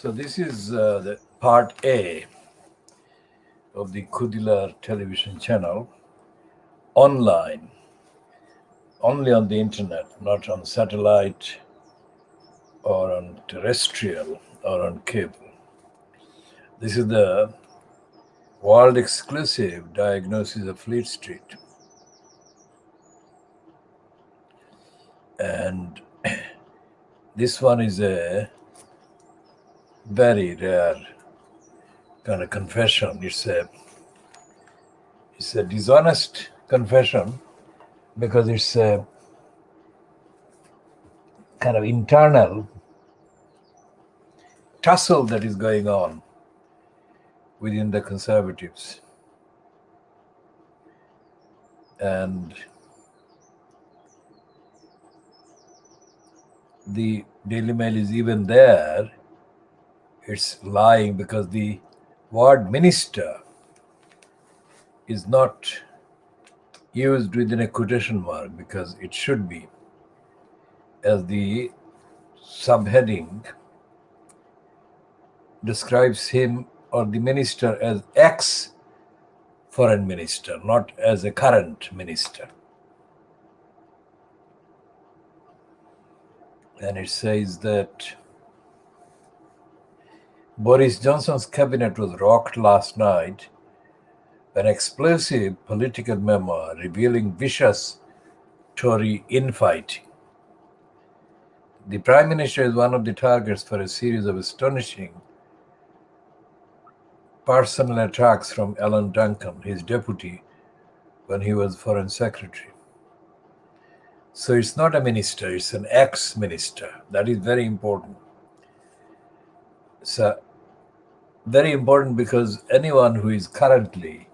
So this is the part A of the Khoodeelaar television channel, online, only on the internet, not on satellite or on terrestrial or on cable. This is the world exclusive diagnosis of Fleet Street. And this one is a very rare kind of confession. It's a dishonest confession because it's a kind of internal tussle that is going on within the Conservatives. And the Daily Mail is even there. It's lying because the word minister is not used within a quotation mark because it should be, as the subheading describes him or the minister as ex-foreign minister, not as a current minister. And it says that Boris Johnson's cabinet was rocked last night when explosive political memo revealing vicious Tory infighting. The Prime Minister is one of the targets for a series of astonishing personal attacks from Alan Duncan, his deputy, when he was Foreign Secretary. So it's not a minister, it's an ex-minister. That is very important. So very important because anyone who is currently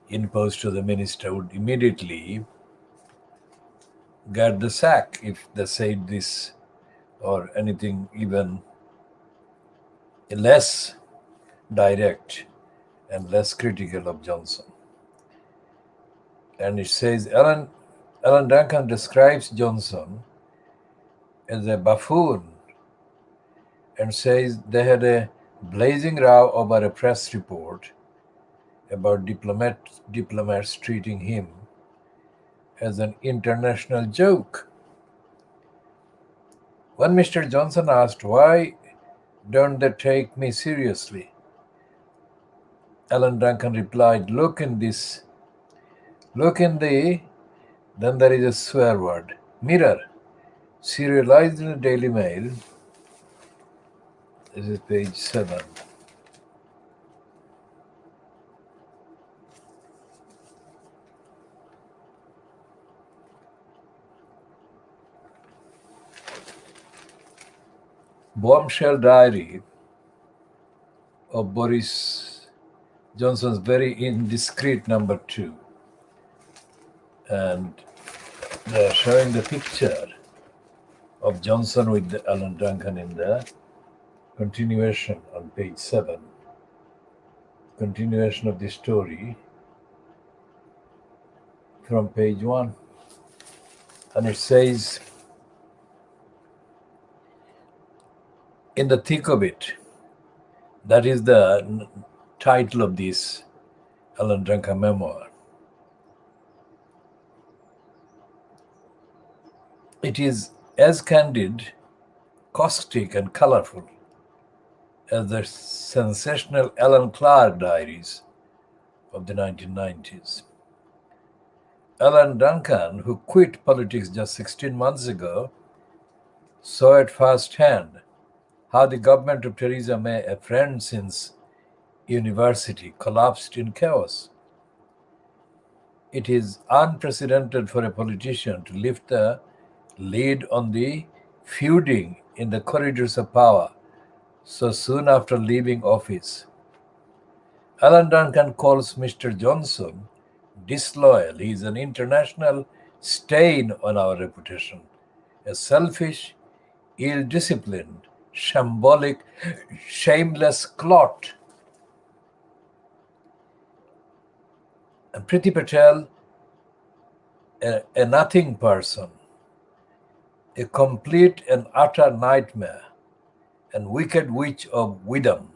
in post as a minister would immediately get the sack if they said this or anything even less direct and less critical of Johnson. And it says Alan Duncan describes Johnson as a buffoon and says they had a blazing row over a press report about diplomats treating him as an international joke. When Mr. Johnson asked, "Why don't they take me seriously?" Alan Duncan replied, look in the, then there is a swear word, mirror, serialized in the Daily Mail. This is page 7. Bombshell diary of Boris Johnson's very indiscreet number 2. And they're showing the picture of Johnson with Alan Duncan in the continuation on page 7. Continuation of the story from page 1. And it says, in the thick of it, that is the title of this Alan Duncan memoir. It is as candid, caustic, and colorful as the sensational Alan Clark diaries of the 1990s. Alan Duncan, who quit politics just 16 months ago, saw at first hand how the government of Theresa May, a friend since university, collapsed in chaos. It is unprecedented for a politician to lift the lid on the feuding in the corridors of power so soon after leaving office. Alan Duncan calls Mr. Johnson disloyal. He is an international stain on our reputation, a selfish, ill-disciplined, shambolic, shameless clot. And Priti Patel, a nothing person, a complete and utter nightmare, and Wicked Witch of Widham.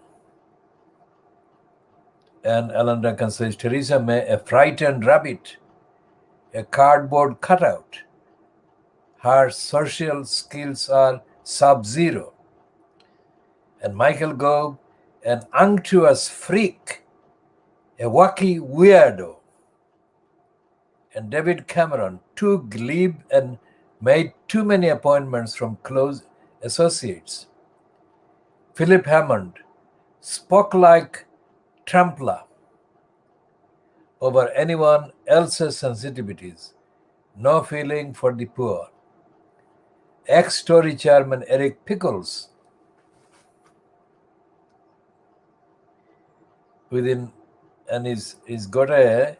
And Alan Duncan says, Theresa May, a frightened rabbit, a cardboard cutout. Her social skills are sub-zero. And Michael Gove, an unctuous freak, a wacky weirdo. And David Cameron, too glib and made too many appointments from close associates. Philip Hammond spoke like trampler over anyone else's sensitivities, no feeling for the poor. Ex-Tory chairman Eric Pickles, and he's got a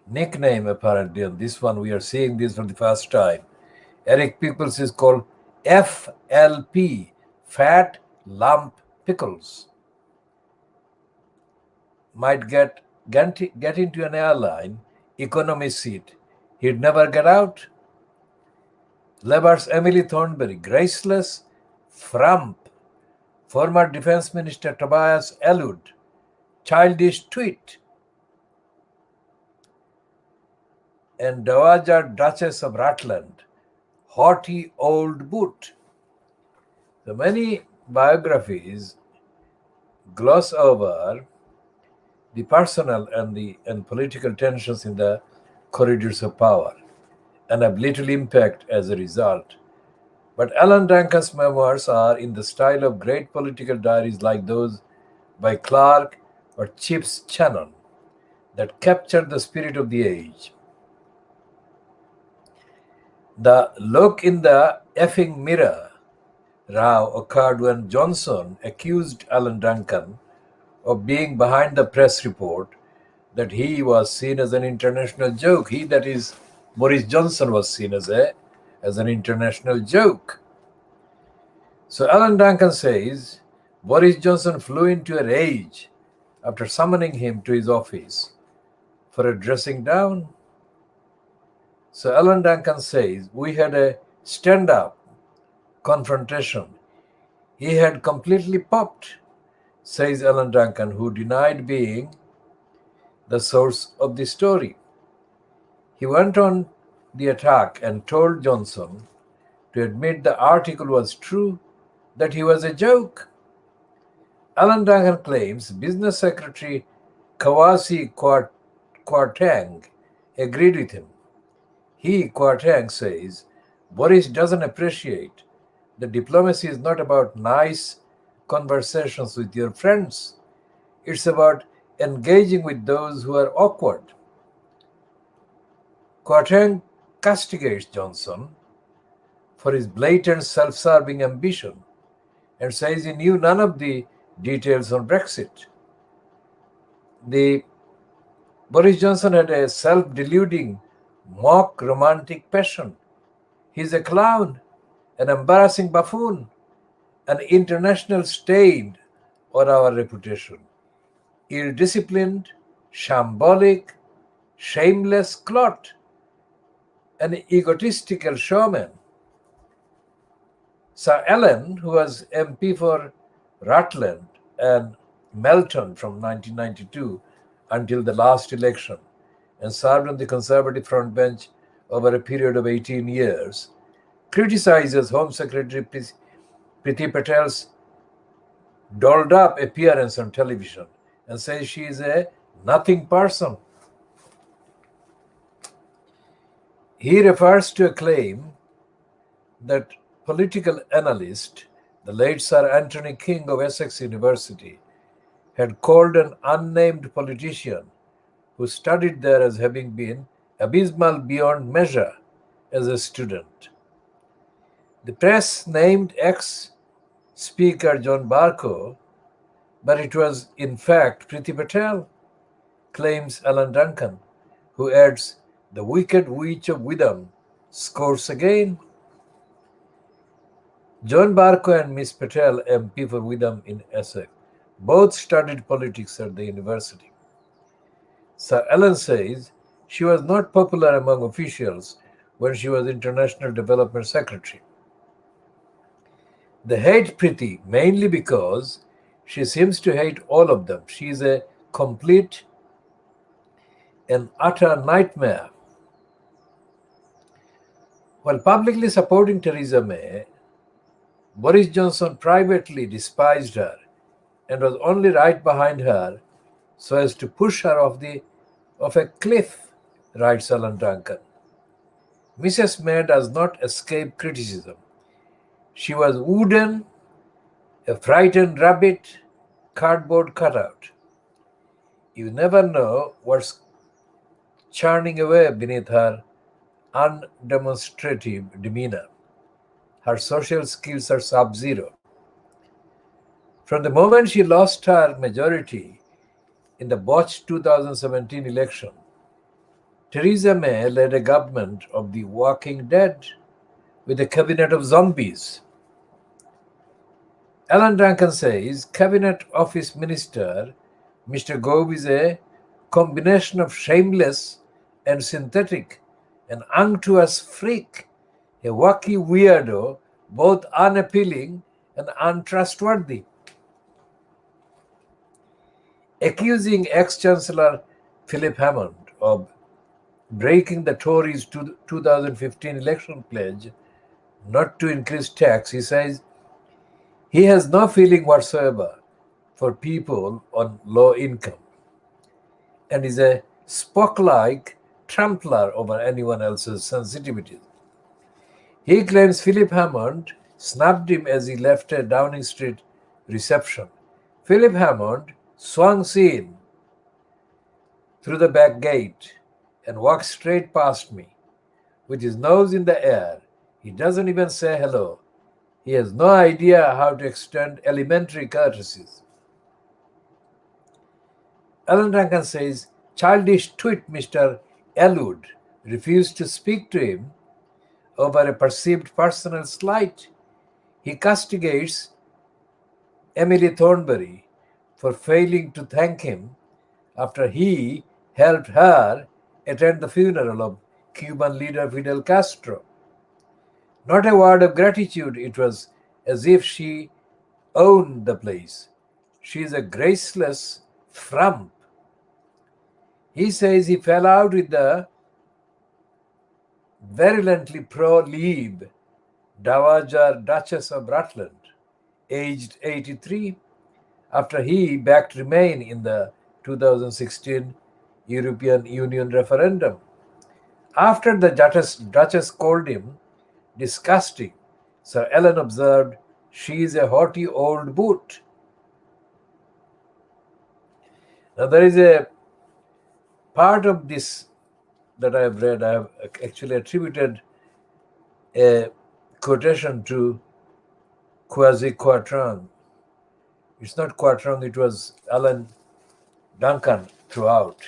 nickname apparently on this one. We are seeing this for the first time. Eric Pickles is called FLP, Fat Lump Pickles. Might get into an airline economy seat. He'd never get out. Labour's Emily Thornberry, graceless frump. Former Defence Minister Tobias Ellwood, childish tweet. And Dowager Duchess of Rutland, haughty old boot. So many biographies gloss over the personal and political tensions in the corridors of power and have little impact as a result. But Alan Duncan's memoirs are in the style of great political diaries like those by Clark or Chips Channon that captured the spirit of the age. The look in the effing mirror row occurred when Johnson accused Alan Duncan of being behind the press report that he was seen as an international joke. He, that is, Boris Johnson, was seen as an international joke. So Alan Duncan says Boris Johnson flew into a rage after summoning him to his office for a dressing down. So Alan Duncan says, we had a stand-up confrontation. He had completely popped, says Alan Duncan, who denied being the source of the story. He went on the attack and told Johnson to admit the article was true, that he was a joke. Alan Duncan claims Business Secretary Kwasi Kwarteng agreed with him. Kwarteng says, Boris doesn't appreciate that diplomacy is not about nice conversations with your friends. It's about engaging with those who are awkward. Kwarteng castigates Johnson for his blatant self-serving ambition and says he knew none of the details on Brexit. Boris Johnson had a self-deluding, mock romantic passion. He's a clown, an embarrassing buffoon, an international stain on our reputation. Ill-disciplined, shambolic, shameless clot, an egotistical showman. Sir Alan, who was MP for Rutland and Melton from 1992 until the last election, and served on the Conservative front bench over a period of 18 years, criticizes Home Secretary Priti Patel's dolled-up appearance on television and says she is a nothing person. He refers to a claim that political analyst, the late Sir Anthony King of Essex University, had called an unnamed politician who studied there as having been abysmal beyond measure as a student. The press named ex-Speaker John Barker, but it was in fact Priti Patel, claims Alan Duncan, who adds, the wicked witch of Widham scores again. John Barker and Miss Patel, MP for Widham in Essex, both studied politics at the university. Sir Alan says she was not popular among officials when she was International Development Secretary. They hate Priti mainly because she seems to hate all of them. She is a complete and utter nightmare. While publicly supporting Theresa May, Boris Johnson privately despised her and was only right behind her so as to push her off a cliff, writes Alan Duncan. Mrs. May does not escape criticism. She was wooden, a frightened rabbit, cardboard cutout. You never know what's churning away beneath her undemonstrative demeanor. Her social skills are sub-zero. From the moment she lost her majority in the botched 2017 election, Theresa May led a government of the walking dead with a cabinet of zombies. Alan Duncan says Cabinet Office Minister Mr. Gove is a combination of shameless and synthetic, an unctuous freak, a wacky weirdo, both unappealing and untrustworthy. Accusing ex-Chancellor Philip Hammond of breaking the Tories' 2015 election pledge not to increase tax, he says he has no feeling whatsoever for people on low income and is a Spock-like trampler over anyone else's sensitivities. He claims Philip Hammond snubbed him as he left a Downing Street reception. Philip Hammond swung in through the back gate and walked straight past me with his nose in the air. He doesn't even say hello. He has no idea how to extend elementary courtesies. Alan Duncan says childish twit Mr. Elwood refused to speak to him over a perceived personal slight. He castigates Emily Thornberry for failing to thank him after he helped her attend the funeral of Cuban leader Fidel Castro. Not a word of gratitude, it was as if she owned the place. She is a graceless frump. He says he fell out with the virulently pro-Leave Dowager Duchess of Rutland, aged 83, after he backed Remain in the 2016 European Union referendum. After the Duchess called him disgusting, Sir Ellen observed, she is a haughty old boot. Now there is a part of this that I have read. I have actually attributed a quotation to Kwasi Kwarteng. It's not Kwarteng, it was Alan Duncan throughout.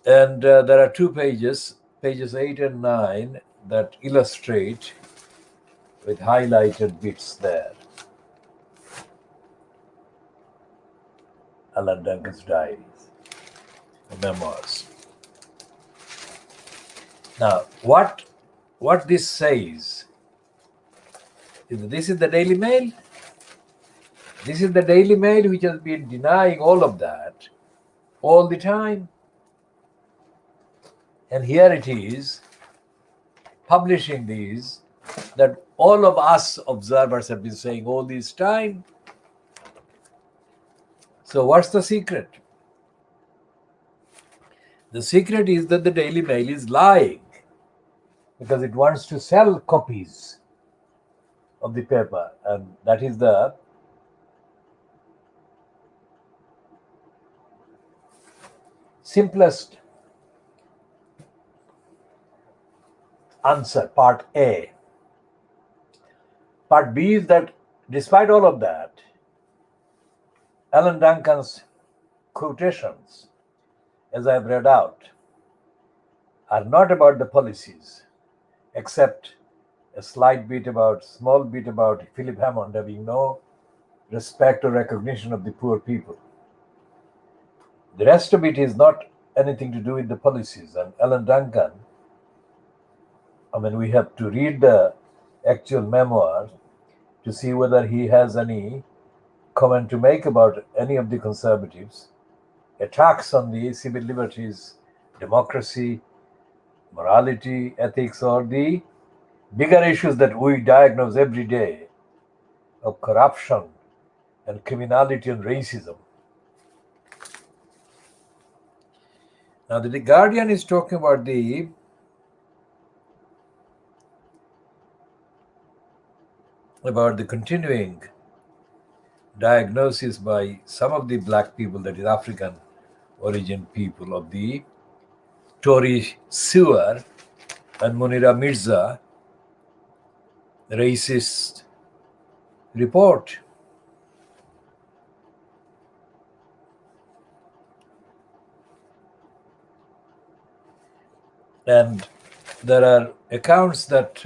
And there are two pages 8 and 9, that illustrate with highlighted bits there Alan Duncan's diaries, memoirs. Now, what this says is that this is the Daily Mail. This is the Daily Mail which has been denying all of that all the time. And here it is, publishing these, that all of us observers have been saying all this time. So what's the secret? The secret is that the Daily Mail is lying because it wants to sell copies of the paper, and that is the simplest answer, part A. Part B is that despite all of that, Alan Duncan's quotations, as I've read out, are not about the policies, except a small bit about Philip Hammond having no respect or recognition of the poor people. The rest of it is not anything to do with the policies, and Alan Duncan I mean, we have to read the actual memoir to see whether he has any comment to make about any of the conservatives' attacks on the civil liberties, democracy, morality, ethics, or the bigger issues that we diagnose every day of corruption and criminality and racism. Now, the Guardian is talking about the continuing diagnosis by some of the black people, that is African origin people, of the Tory Sewer and Munira Mirza racist report. And there are accounts that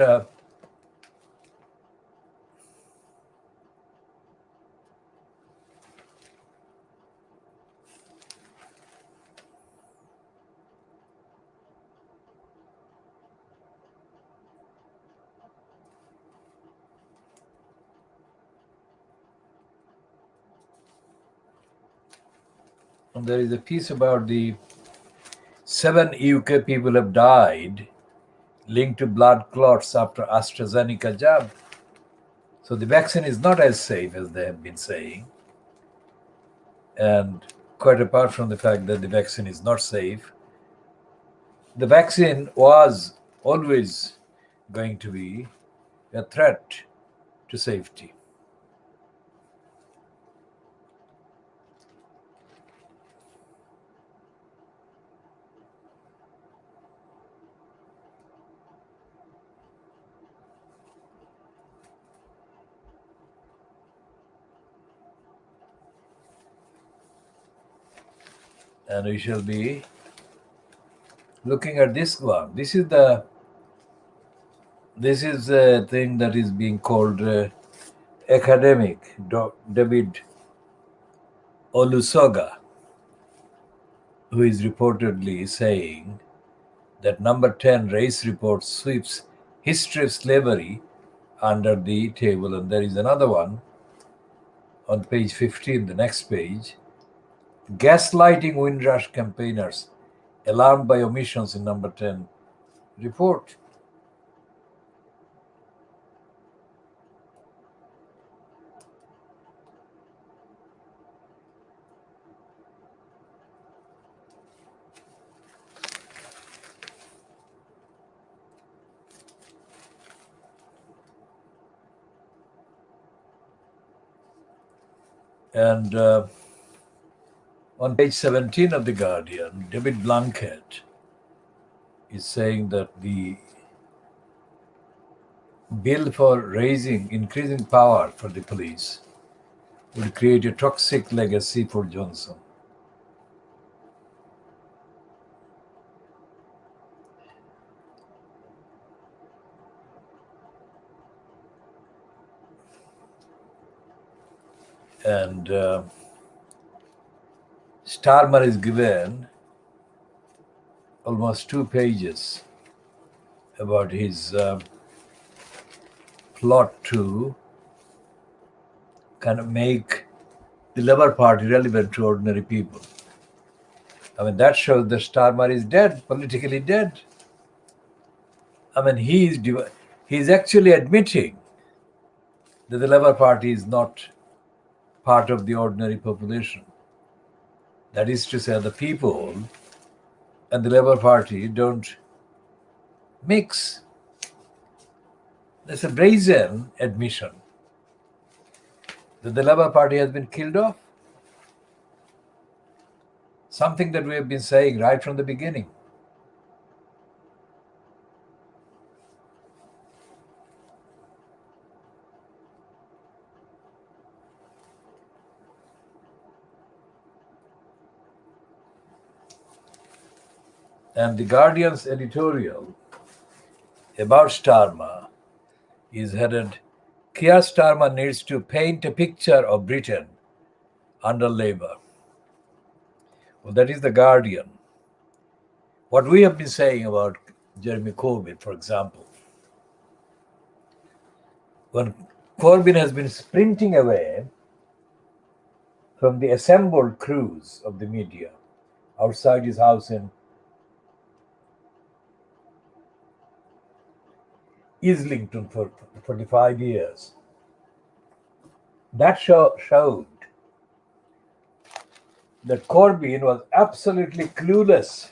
there is a piece about the 7 UK people have died linked to blood clots after AstraZeneca jab. So the vaccine is not as safe as they have been saying. And quite apart from the fact that the vaccine is not safe, the vaccine was always going to be a threat to safety. And we shall be looking at this one. This is a thing that is being called academic David Olusoga, who is reportedly saying that number 10 race report sweeps history of slavery under the table. And there is another one on page 15, the next page. Gaslighting Windrush campaigners alarmed by omissions in number 10 report. And on page 17 of The Guardian, David Blunkett is saying that the bill for increasing power for the police would create a toxic legacy for Johnson. And Starmer is given almost 2 pages about his plot to kind of make the Labour Party relevant to ordinary people. I mean, that shows that Starmer is dead, politically dead. I mean, he's actually admitting that the Labour Party is not part of the ordinary population. That is to say, the people and the Labour Party don't mix. That's a brazen admission that the Labour Party has been killed off. Something that we have been saying right from the beginning. And the Guardian's editorial about Starmer is headed, Keir Starmer needs to paint a picture of Britain under Labour. Well, that is the Guardian. What we have been saying about Jeremy Corbyn, for example, when Corbyn has been sprinting away from the assembled crews of the media outside his house in Islington for 45 years. That showed that Corbyn was absolutely clueless,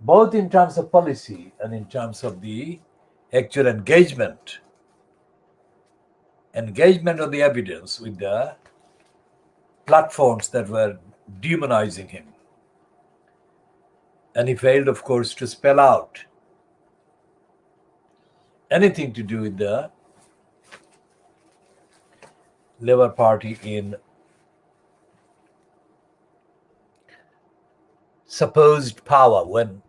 both in terms of policy and in terms of the actual engagement of the evidence with the platforms that were demonizing him. And he failed, of course, to spell out anything to do with the Labour Party in supposed power, when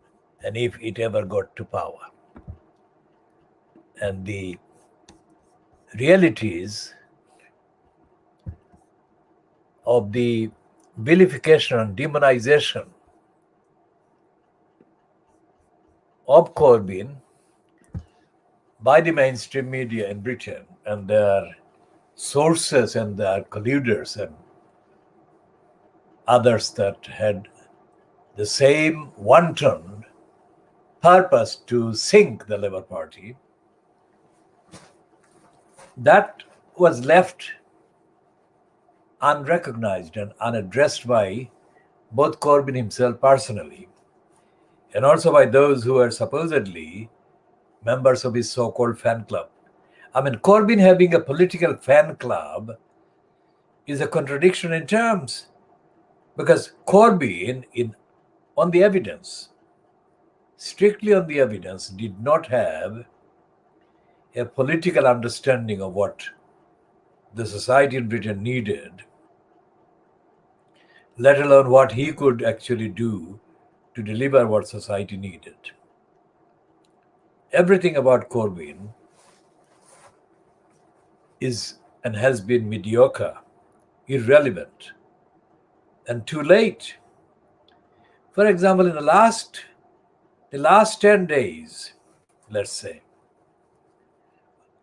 and if it ever got to power. And the realities of the vilification and demonization of Corbyn by the mainstream media in Britain and their sources and their colluders and others that had the same wanton purpose to sink the Labour Party, that was left unrecognized and unaddressed by both Corbyn himself personally and also by those who were supposedly members of his so-called fan club. I mean, Corbyn having a political fan club is a contradiction in terms, because Corbyn, on the evidence, strictly on the evidence, did not have a political understanding of what the society in Britain needed, let alone what he could actually do to deliver what society needed. Everything about Corbyn is and has been mediocre, irrelevant, and too late. For example, in the last 10 days, let's say,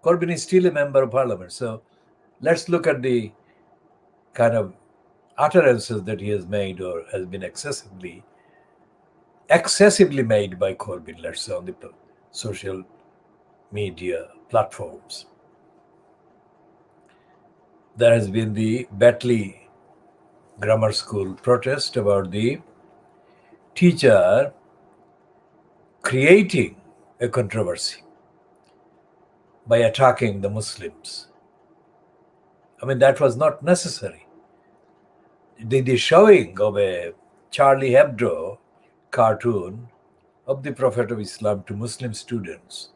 Corbyn is still a member of parliament. So let's look at the kind of utterances that he has made or has been excessively made by Corbyn, let's say, on the social media platforms. There has been the Batley Grammar School protest about the teacher creating a controversy by attacking the Muslims. I mean, that was not necessary. The showing of a Charlie Hebdo cartoon of the Prophet of Islam to Muslim students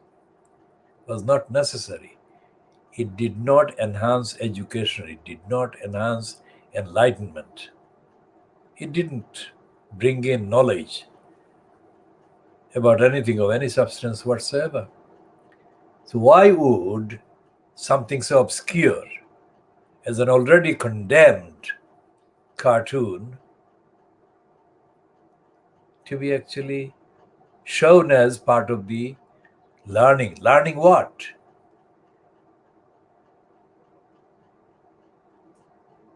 was not necessary. It did not enhance education. It did not enhance enlightenment. It didn't bring in knowledge about anything of any substance whatsoever. So why would something so obscure as an already condemned cartoon to be actually shown as part of the learning? Learning what?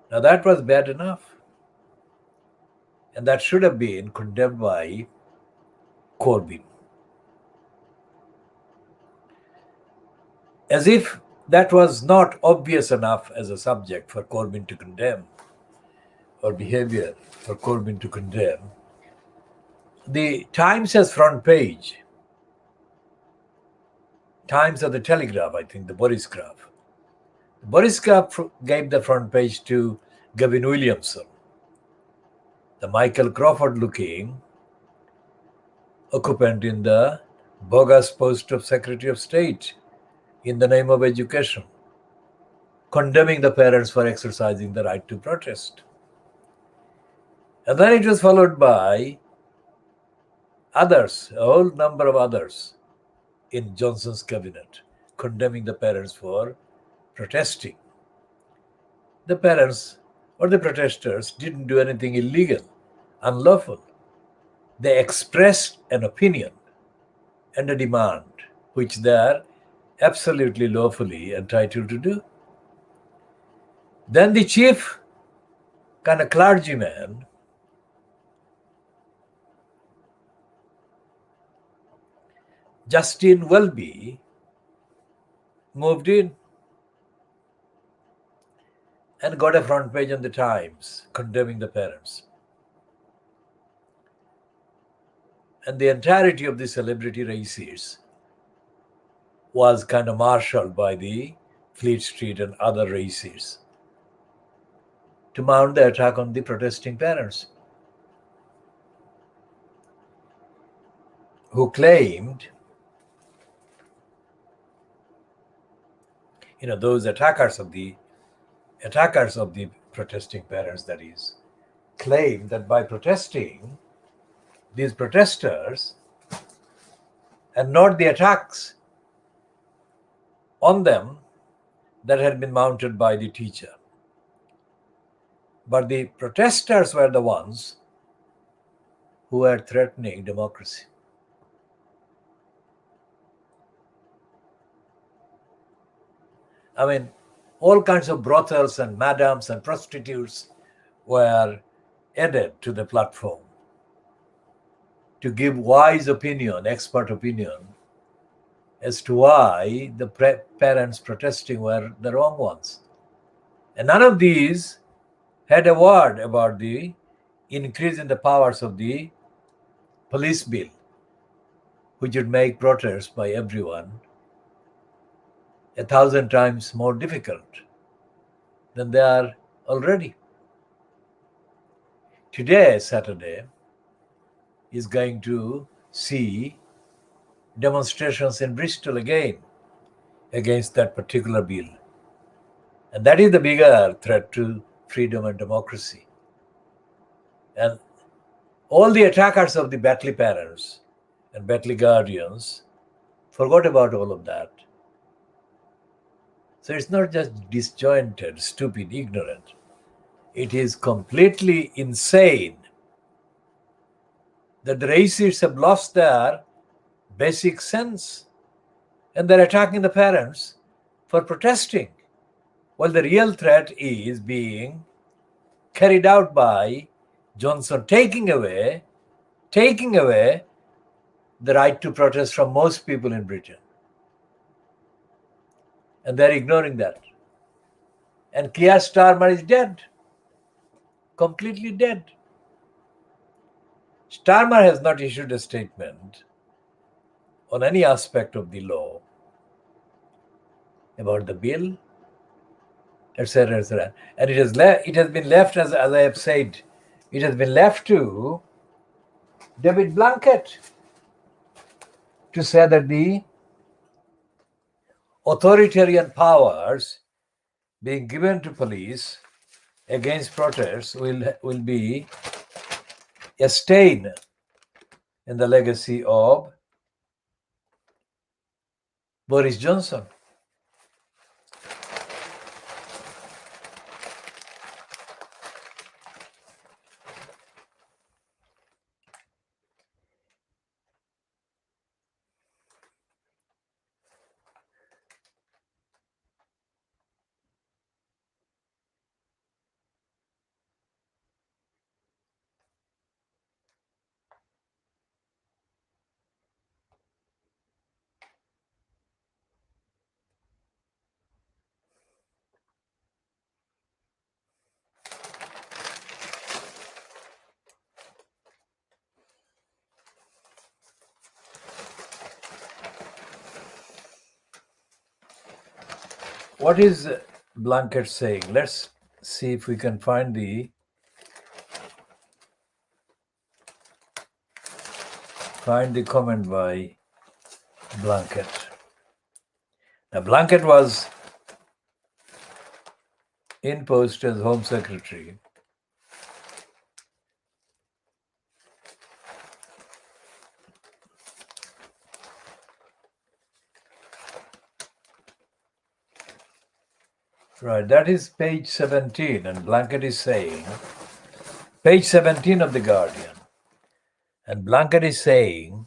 Now that was bad enough. And that should have been condemned by Corbyn. As if that was not obvious enough as a subject for Corbyn to condemn, or behavior for Corbyn to condemn, the Times has front page. Times of the Telegraph, I think, the Boris Graph. Boris Graph gave the front page to Gavin Williamson, the Michael Crawford-looking occupant in the bogus post of Secretary of State in the name of education, condemning the parents for exercising the right to protest. And then it was followed by others, a whole number of others in Johnson's cabinet, condemning the parents for protesting. The parents or the protesters didn't do anything illegal, unlawful. They expressed an opinion and a demand, which they are absolutely lawfully entitled to do. Then the chief kind of clergyman Justin Welby moved in and got a front page on the Times condemning the parents. And the entirety of the celebrity races was kind of marshaled by the Fleet Street and other races to mount the attack on the protesting parents, who claimed, those attackers of the protesting parents, that is, claimed that by protesting, these protesters, and not the attacks on them that had been mounted by the teacher, but the protesters were the ones who were threatening democracy. I mean, all kinds of brothels and madams and prostitutes were added to the platform to give wise opinion, expert opinion, as to why the parents protesting were the wrong ones. And none of these had a word about the increase in the powers of the police bill, which would make protests by everyone 1,000 times more difficult than they are already. Today, Saturday, is going to see demonstrations in Bristol again against that particular bill. And that is the bigger threat to freedom and democracy. And all the attackers of the Batley parents and Batley guardians forgot about all of that. So it's not just disjointed, stupid, ignorant. It is completely insane that the racists have lost their basic sense and they're attacking the parents for protesting, while the real threat is being carried out by Johnson, taking away the right to protest from most people in Britain. And they're ignoring that. And Keir Starmer is dead, completely dead. Starmer has not issued a statement on any aspect of the law about the bill, etc., etc. And it has been left, as I have said, it has been left to David Blunkett to say that the authoritarian powers being given to police against protests will be a stain in the legacy of Boris Johnson. What is Blunkett saying? Let's see if we can find the comment by Blunkett. Now, Blunkett was in post as Home Secretary Right, that is page 17, and Blunkett is saying, page 17 of The Guardian, and Blunkett is saying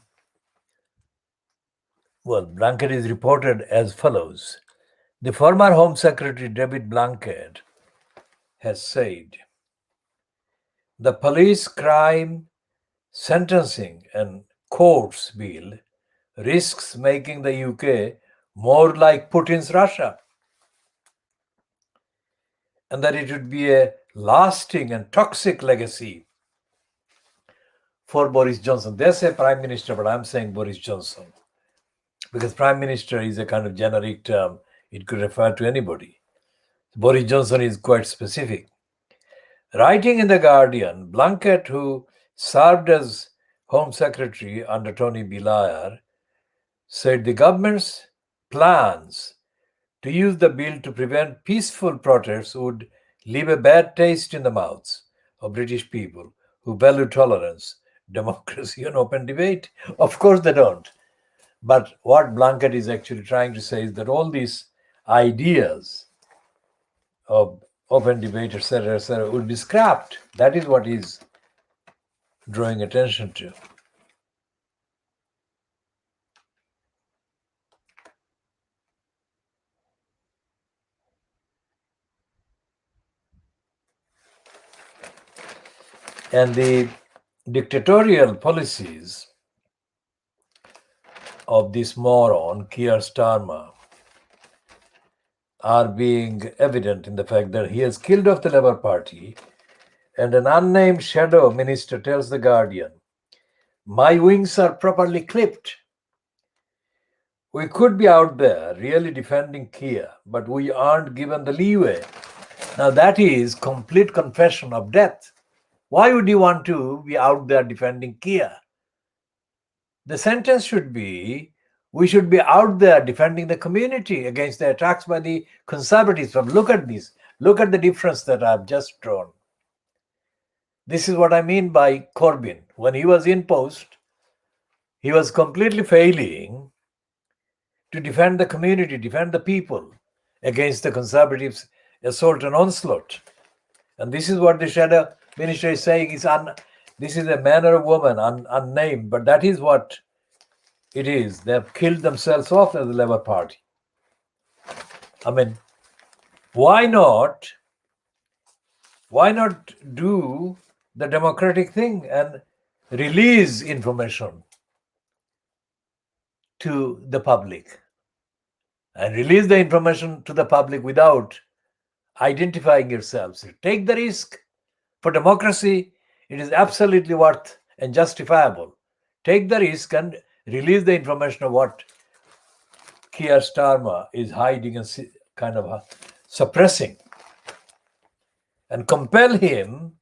Well, Blanket is reported as follows. The former Home Secretary David Blanket has said the police crime sentencing and courts bill risks making the UK more like Putin's Russia, and that it would be a lasting and toxic legacy for Boris Johnson. They say Prime Minister, but I'm saying Boris Johnson because Prime Minister is a kind of generic term. It could refer to anybody. Boris Johnson is quite specific. Writing in The Guardian, Blanket, who served as Home Secretary under Tony Blair, said the government's plans to use the bill to prevent peaceful protests would leave a bad taste in the mouths of British people who value tolerance, democracy, and open debate. Of course, they don't. But what Blanket is actually trying to say is that all these ideas of open debate, etc., would be scrapped. That is what he's drawing attention to. And the dictatorial policies of this moron, Keir Starmer, are being evident in the fact that he has killed off the Labour Party, and an unnamed shadow minister tells The Guardian, "My wings are properly clipped. We could be out there really defending Keir, but we aren't given the leeway." Now that is complete confession of death. Why would you want to be out there defending Keir? The sentence should be, we should be out there defending the community against the attacks by the Conservatives. But look at this. Look at the difference that I've just drawn. This is what I mean by Corbyn. When he was in post, he was completely failing to defend the community, defend the people against the Conservatives' assault and onslaught. And this is what the shadow minister is saying. This is a man or a woman, unnamed, but that is what it is. They have killed themselves off as the Labour Party. I mean, why not do the democratic thing and release information to the public? And release the information to the public without identifying yourselves. Take the risk. For democracy, it is absolutely worth and justifiable. Take the risk and release the information of what Keir Starmer is hiding and kind of suppressing, and compel him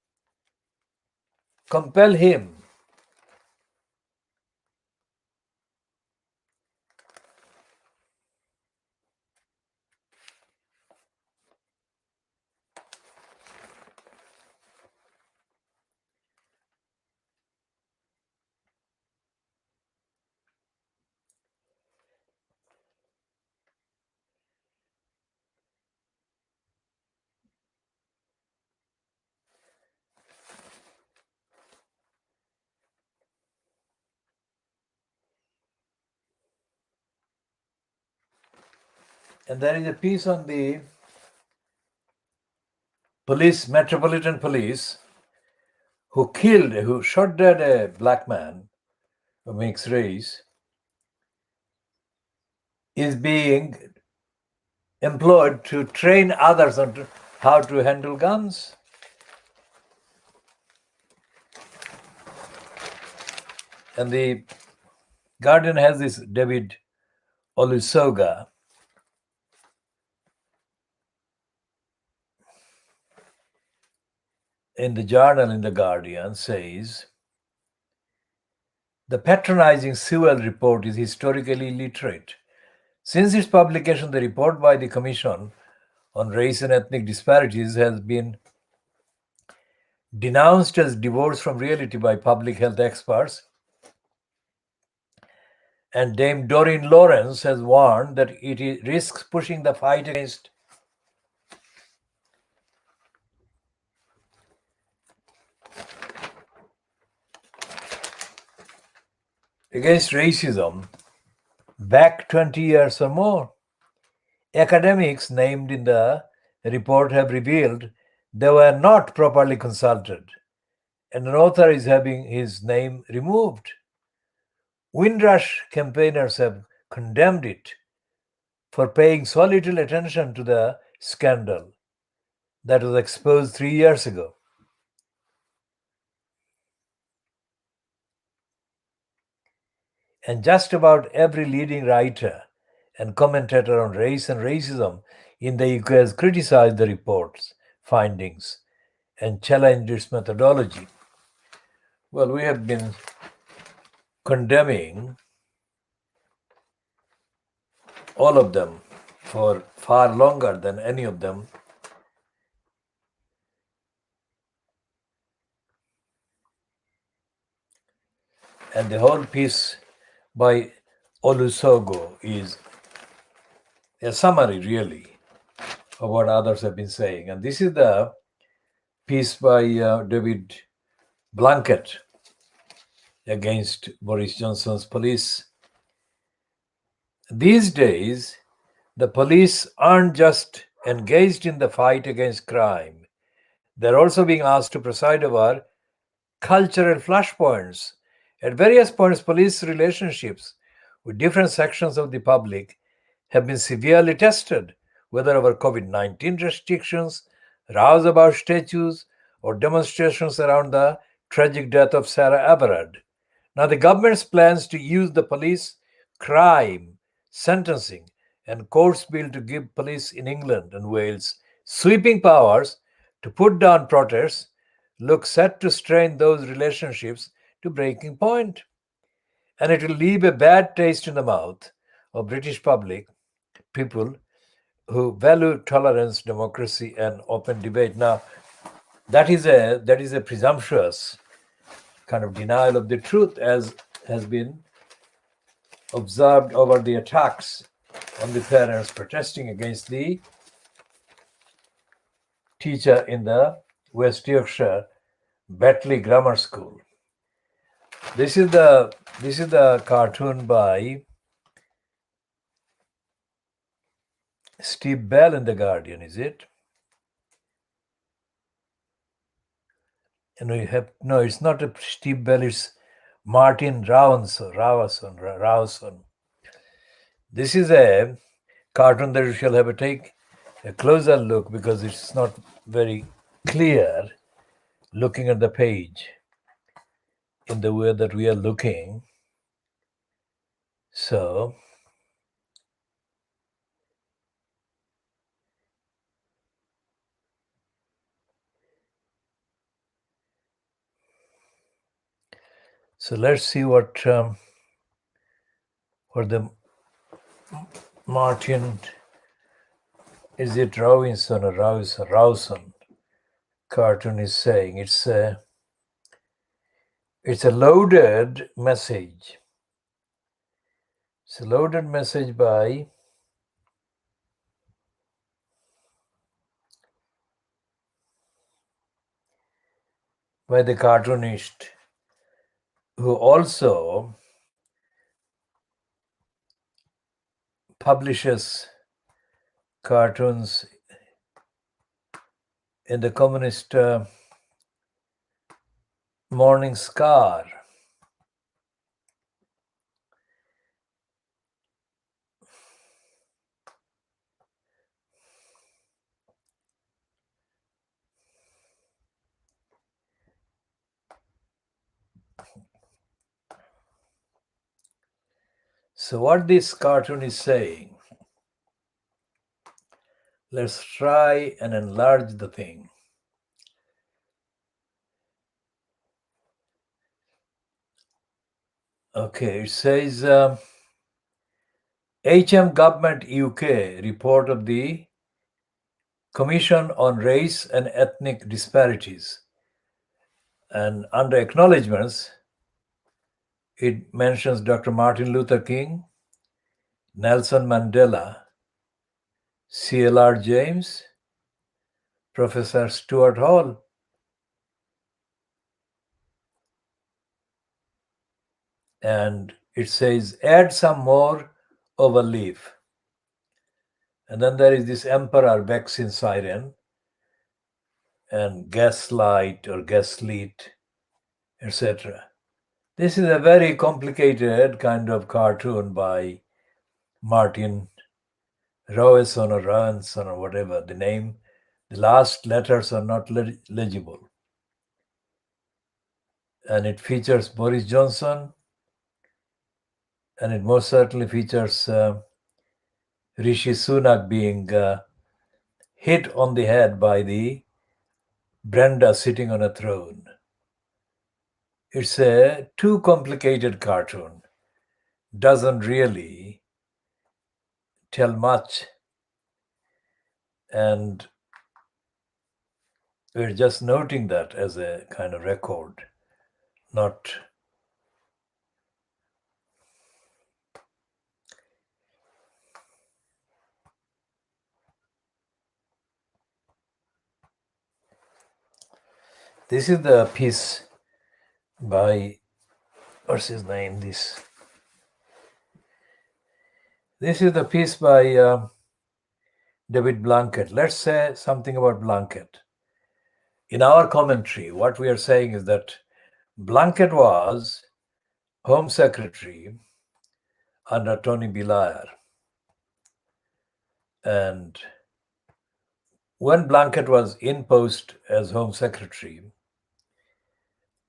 and there is a piece on the Metropolitan Police, who shot dead a black man of mixed race, is being employed to train others on how to handle guns. And the Guardian has this David Olusoga, in the journal in the Guardian, says the patronizing Sewell report is historically illiterate. Since its publication, the report by the Commission on Race and Ethnic Disparities has been denounced as divorced from reality by public health experts, and Dame Doreen Lawrence has warned that it risks pushing the fight against racism back 20 years or more. Academics named in the report have revealed they were not properly consulted, and an author is having his name removed. Windrush campaigners have condemned it for paying so little attention to the scandal that was exposed 3 years ago. And just about every leading writer and commentator on race and racism in the UK has criticized the report's findings and challenged its methodology. Well, we have been condemning all of them for far longer than any of them. And the whole piece by Olusogo is a summary, really, of what others have been saying. And this is the piece by David Blunkett against Boris Johnson's police. These days, the police aren't just engaged in the fight against crime, they're also being asked to preside over cultural flashpoints. At various points, police relationships with different sections of the public have been severely tested, whether over COVID 19 restrictions, rows about statues, or demonstrations around the tragic death of Sarah Everard. Now, the government's plans to use the police crime, sentencing, and courts bill to give police in England and Wales sweeping powers to put down protests look set to strain those relationships to breaking point. And it will leave a bad taste in the mouth of British public people who value tolerance, democracy, and open debate. Now, that is a presumptuous kind of denial of the truth, as has been observed over the attacks on the parents protesting against the teacher in the West Yorkshire Batley Grammar School. This is the cartoon by Steve Bell in The Guardian, is it? And we have no, it's not a Steve Bell, it's Martin Rawson. This is a cartoon that we shall have to take a closer look because it's not very clear looking at the page in the way that we are looking. So let's see what the Martin, is it Robinson or Rawson cartoon is saying. It's a loaded message. It's a loaded message by the cartoonist who also publishes cartoons in the communist Morning Star. So what this cartoon is saying, let's try and enlarge the thing. Okay, it says HM Government UK report of the Commission on Race and Ethnic Disparities. And under acknowledgements, it mentions Dr. Martin Luther King, Nelson Mandela, C.L.R. James, Professor Stuart Hall. And it says, add some more overleaf. And then there is this emperor Bex in siren and gaslight or gaslit, etc. This is a very complicated kind of cartoon by Martin Roweson or Rowanson or whatever the name. The last letters are not legible. And it features Boris Johnson, and it most certainly features Rishi Sunak being hit on the head by the Brenda sitting on a throne. It's a too complicated cartoon. Doesn't really tell much. And we're just noting that as a kind of record, not. This is the piece by, what's his name? This is the piece by David Blunkett. Let's say something about Blunkett. In our commentary, what we are saying is that Blunkett was Home Secretary under Tony Blair. And when Blunkett was in post as Home Secretary,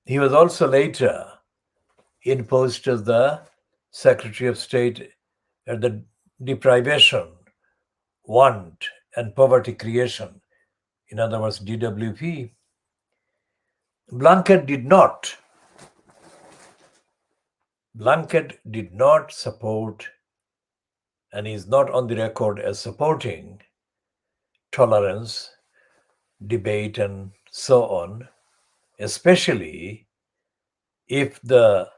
he was also later in post as the Secretary of State at the Deprivation, Want and Poverty Creation, in other words, DWP. Blunkett did not support, and is not on the record as supporting, tolerance, debate, and so on, especially if the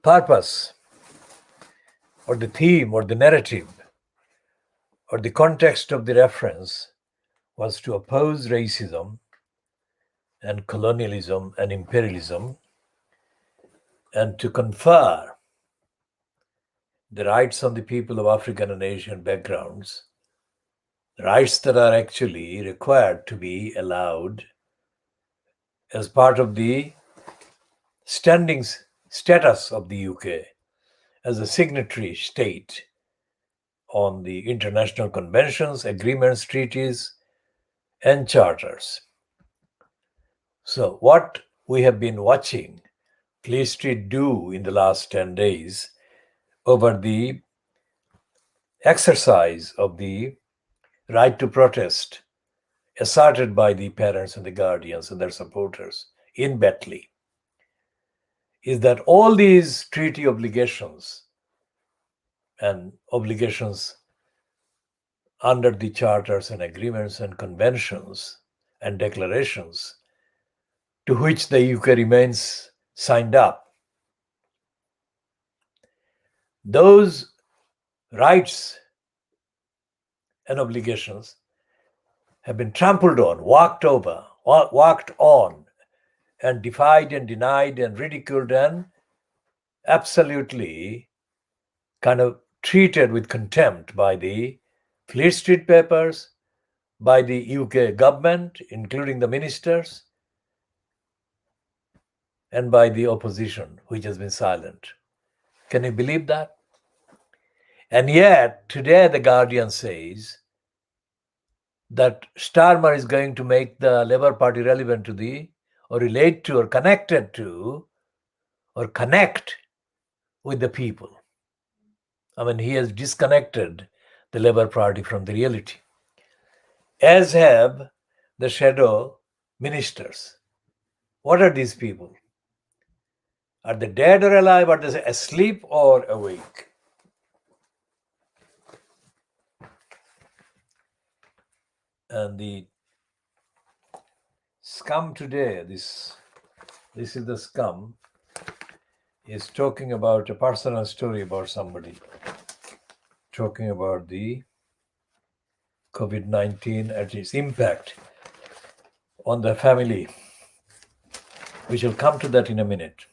purpose or the theme or the narrative or the context of the reference was to oppose racism and colonialism and imperialism, and to confer the rights on the people of African and Asian backgrounds, rights that are actually required to be allowed as part of the status of the UK as a signatory state on the international conventions, agreements, treaties, and charters. So what we have been watching Fleet Street do in the last 10 days over the exercise of the right to protest asserted by the parents and the guardians and their supporters in Betley is that all these treaty obligations and obligations under the charters and agreements and conventions and declarations to which the UK remains signed up, those rights and obligations have been trampled on, walked on, and defied and denied and ridiculed and absolutely kind of treated with contempt by the Fleet Street papers, by the UK government, including the ministers, and by the opposition, which has been silent. Can you believe that? And yet, today the Guardian says that Starmer is going to make the Labour Party relevant to the, or relate to, or connected to, or connect with the people. I mean, he has disconnected the Labour Party from the reality, as have the shadow ministers. What are these people? Are they dead or alive? Are they asleep or awake? And the scum today, this is the scum, is talking about a personal story about somebody, talking about the COVID-19 and its impact on the family. We shall come to that in a minute.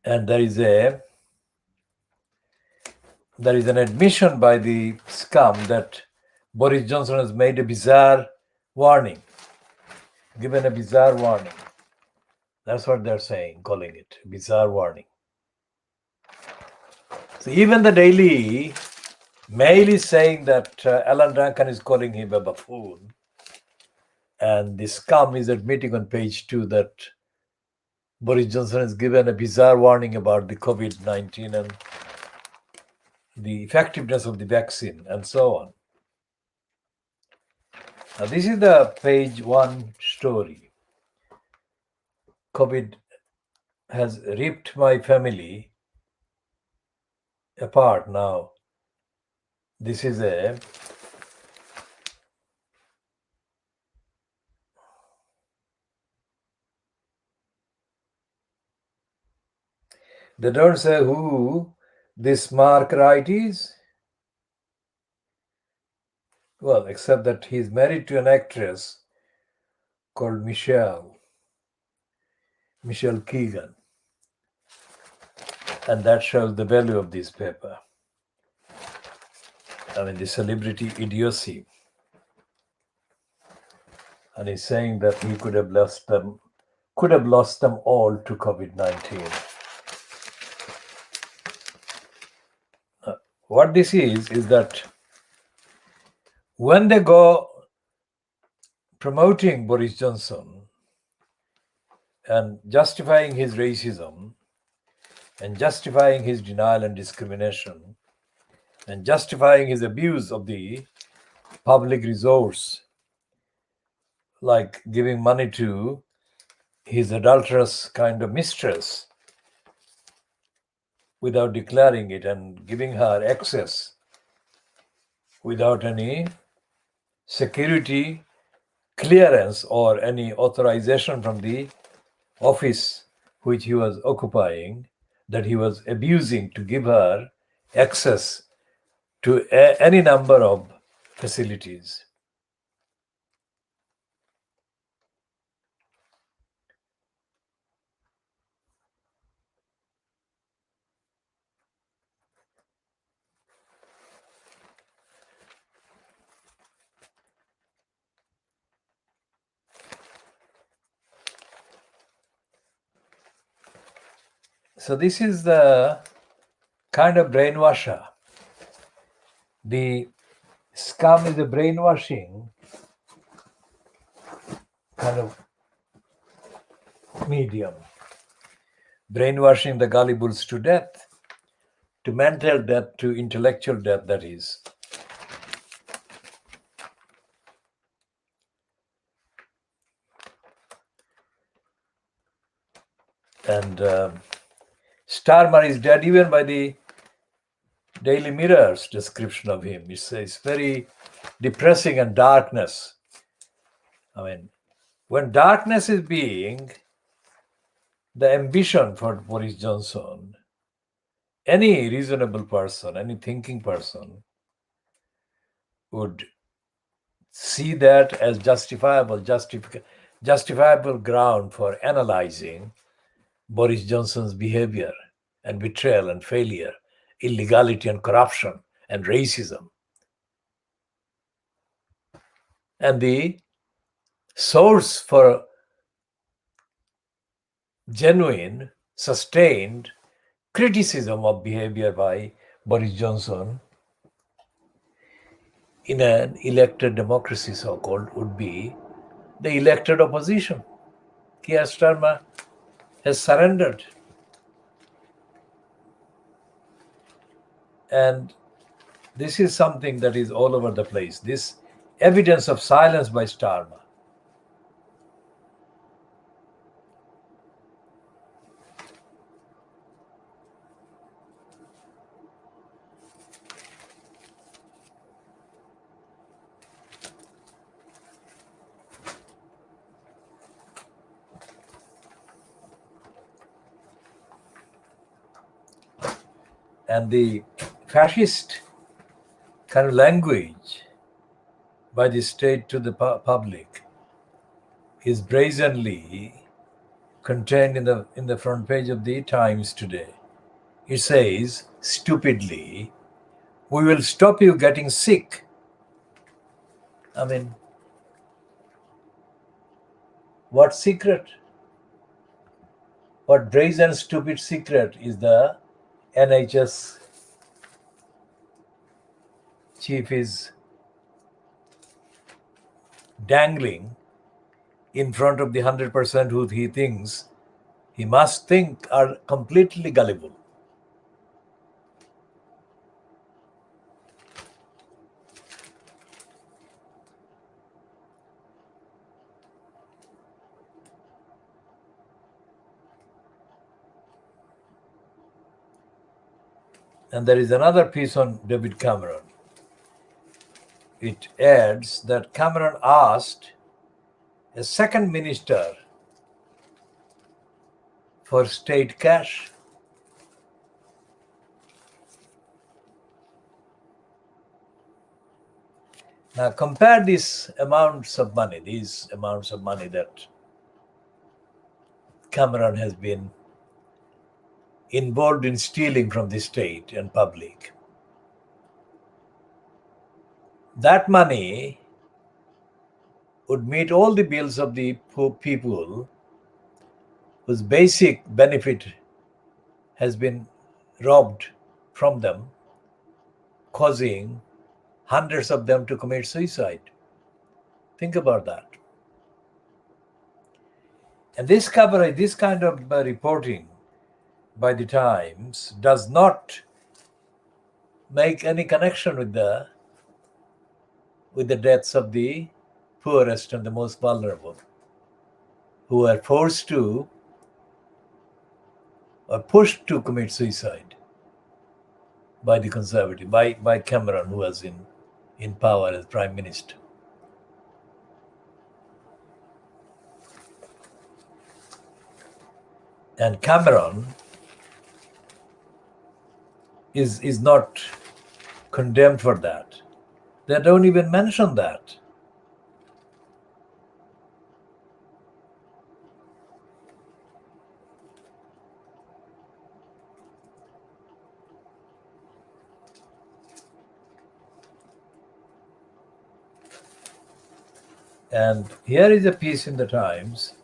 And there is an admission by the scum that Boris Johnson has made a bizarre warning, given a bizarre warning. That's what they're saying, calling it bizarre warning. So even the Daily Mail is saying that Alan Duncan is calling him a buffoon. And the scum is admitting on page 2 that Boris Johnson has given a bizarre warning about the COVID-19 and the effectiveness of the vaccine and so on. Now, this is the page 1 story. COVID has ripped my family apart now. This is they don't say who this Mark Wright is. Well, except that he's married to an actress called Michelle Keegan. And that shows the value of this paper. I mean, the celebrity idiocy. And he's saying that he could have lost them all to COVID-19. What this is that when they go promoting Boris Johnson and justifying his racism and justifying his denial and discrimination and justifying his abuse of the public resource, like giving money to his adulterous kind of mistress without declaring it and giving her access without any security clearance or any authorization from the office which he was occupying, that he was abusing to give her access to any number of facilities. So this is the kind of brainwasher. The scum is a brainwashing kind of medium. Brainwashing the gullibles to death, to mental death, to intellectual death, that is. And Starmer is dead even by the Daily Mirror's description of him. It's very depressing and darkness. I mean, when darkness is being the ambition for Boris Johnson, any reasonable person, any thinking person would see that as justifiable ground for analyzing Boris Johnson's behavior and betrayal and failure, illegality and corruption and racism. And the source for genuine, sustained criticism of behavior by Boris Johnson in an elected democracy, so-called, would be the elected opposition. Keir Starmer has surrendered. And this is something that is all over the place. This evidence of silence by Starmer. And the fascist kind of language by the state to the public is brazenly contained in the front page of the Times today. It says, stupidly, "We will stop you getting sick." I mean, what secret? What brazen stupid secret is the NHS chief is dangling in front of the 100% who he thinks he must think are completely gullible? And there is another piece on David Cameron. It adds that Cameron asked a second minister for state cash. Now compare these amounts of money that Cameron has been involved in stealing from the state and public. That money would meet all the bills of the poor people whose basic benefit has been robbed from them, causing hundreds of them to commit suicide. Think about that. And this coverage, this kind of reporting by the Times does not make any connection with the deaths of the poorest and the most vulnerable, who are forced to or pushed to commit suicide by the Conservative, by Cameron, who was in power as Prime Minister. And Cameron is not condemned for that. They don't even mention that. And here is a piece in the Times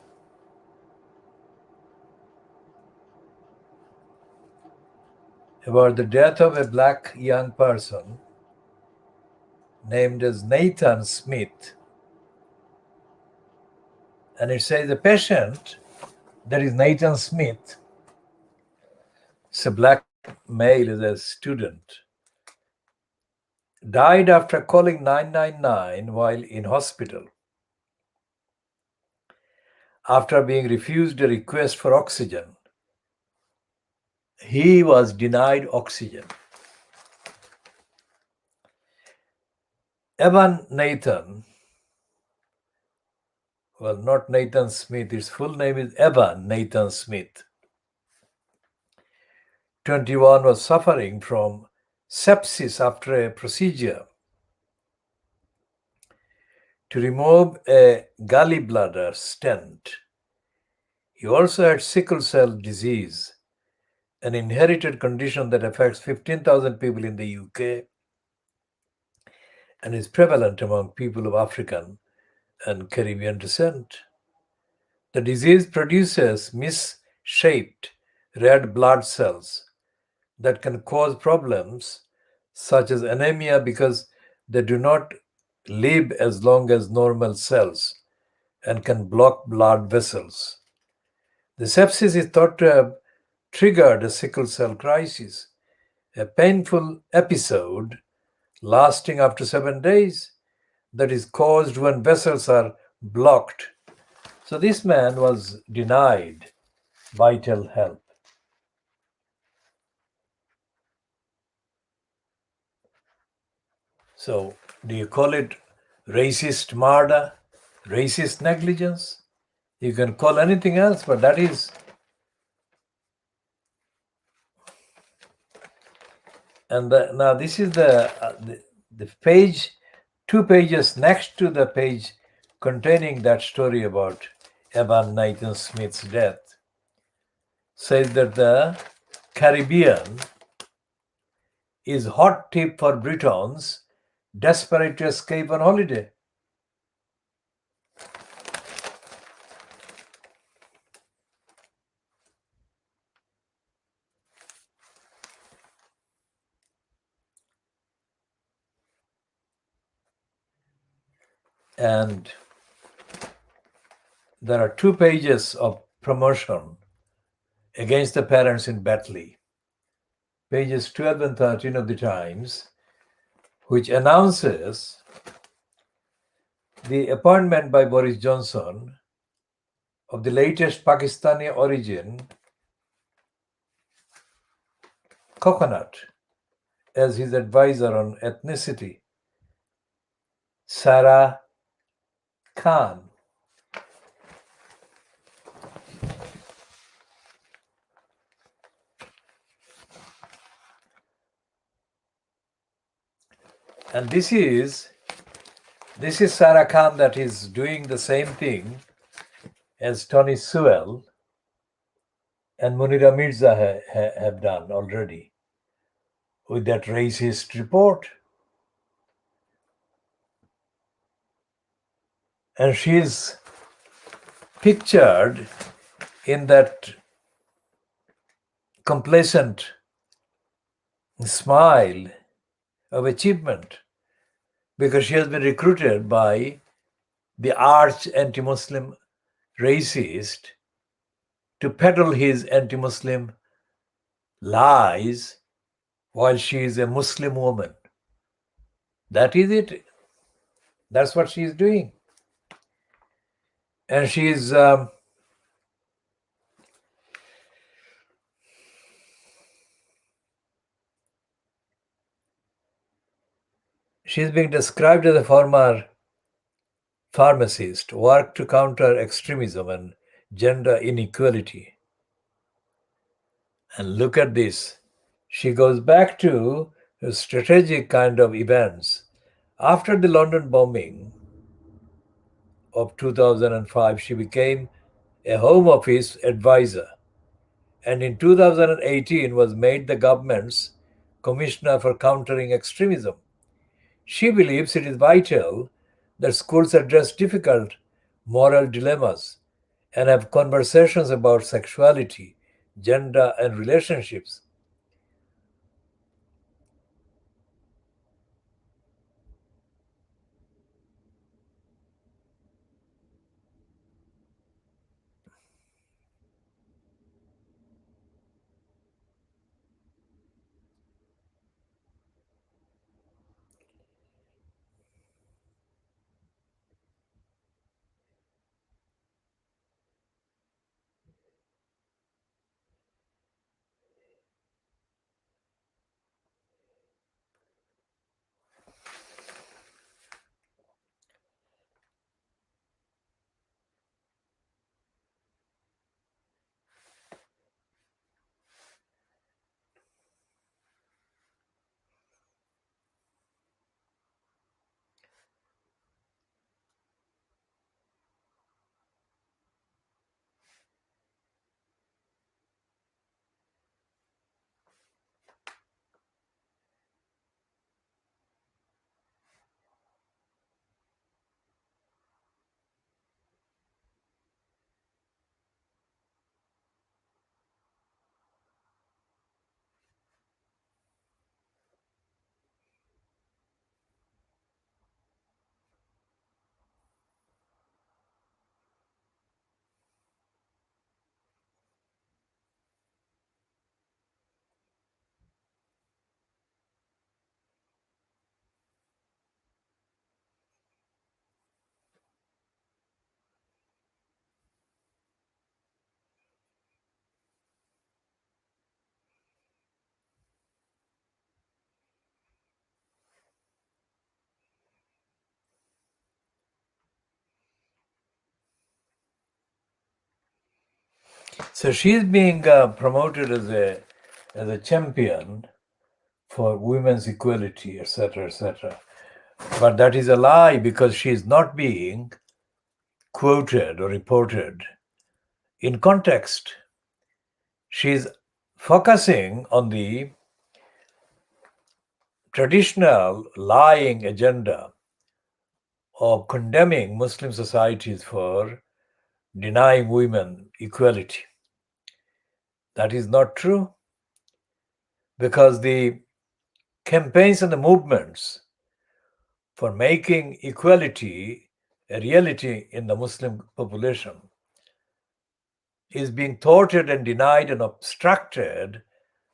about the death of a black young person named as Nathan Smith. And it says the patient, that is Nathan Smith, it's a black male, is a student, died after calling 999 while in hospital after being refused a request for oxygen. He was denied oxygen. Evan Nathan, well, not Nathan Smith, his full name is Evan Nathan Smith, 21, was suffering from sepsis after a procedure to remove a gallbladder stent. He also had sickle cell disease, an inherited condition that affects 15,000 people in the UK and is prevalent among people of African and Caribbean descent. The disease produces misshaped red blood cells that can cause problems such as anemia because they do not live as long as normal cells and can block blood vessels. The sepsis is thought to have triggered a sickle cell crisis, a painful episode lasting up to 7 days that is caused when vessels are blocked. So this man was denied vital help. So do you call it racist murder, racist negligence? You can call anything else, but that is. And now this is the page, 2 pages next to the page containing that story about Evan Nathan Smith's death. says that the Caribbean is hot tip for Britons desperate to escape on holiday. And there are 2 pages of promotion against the parents in Batley, pages 12 and 13 of the Times, which announces the appointment by Boris Johnson of the latest Pakistani origin Coconut as his advisor on ethnicity, Sarah Khan. And this is Sarah Khan that is doing the same thing as Tony Sewell and Munira Mirza have done already with that racist report. And she's pictured in that complacent smile of achievement because she has been recruited by the arch anti-Muslim racist to peddle his anti-Muslim lies while she is a Muslim woman. That is it. That's what she is doing. And she's being described as a former pharmacist, worked to counter extremism and gender inequality. And look at this. She goes back to strategic kind of events. After the London bombing of 2005, she became a Home Office advisor. And in 2018 was made the government's Commissioner for Countering Extremism. She believes it is vital that schools address difficult moral dilemmas and have conversations about sexuality, gender, and relationships. So she's being promoted as a champion for women's equality, etc., etc. But that is a lie because she is not being quoted or reported in context. She's focusing on the traditional lying agenda of condemning Muslim societies for denying women equality. That is not true, because the campaigns and the movements for making equality a reality in the Muslim population is being thwarted and denied and obstructed